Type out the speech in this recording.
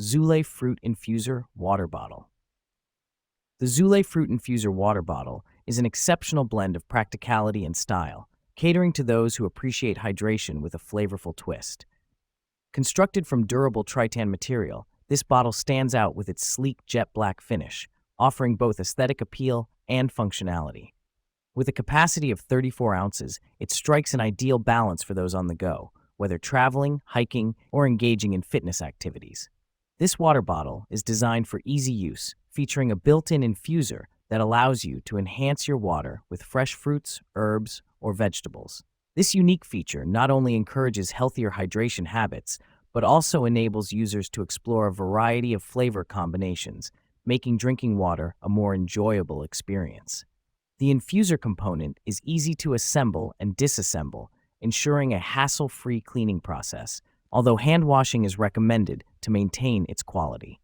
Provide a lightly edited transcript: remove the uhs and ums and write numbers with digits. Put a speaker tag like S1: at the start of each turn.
S1: Zulay Fruit Infuser Water Bottle. The Zulay Fruit Infuser Water Bottle is an exceptional blend of practicality and style, catering to those who appreciate hydration with a flavorful twist. Constructed from durable tritan material, this bottle stands out with its sleek jet black finish, offering both aesthetic appeal and functionality. With a capacity of 34 ounces, it strikes an ideal balance for those on the go, whether traveling, hiking, or engaging in fitness activities. This water bottle is designed for easy use, featuring a built-in infuser that allows you to enhance your water with fresh fruits, herbs, or vegetables. This unique feature not only encourages healthier hydration habits, but also enables users to explore a variety of flavor combinations, making drinking water a more enjoyable experience. The infuser component is easy to assemble and disassemble, ensuring a hassle-free cleaning process, although hand washing is recommended to maintain its quality.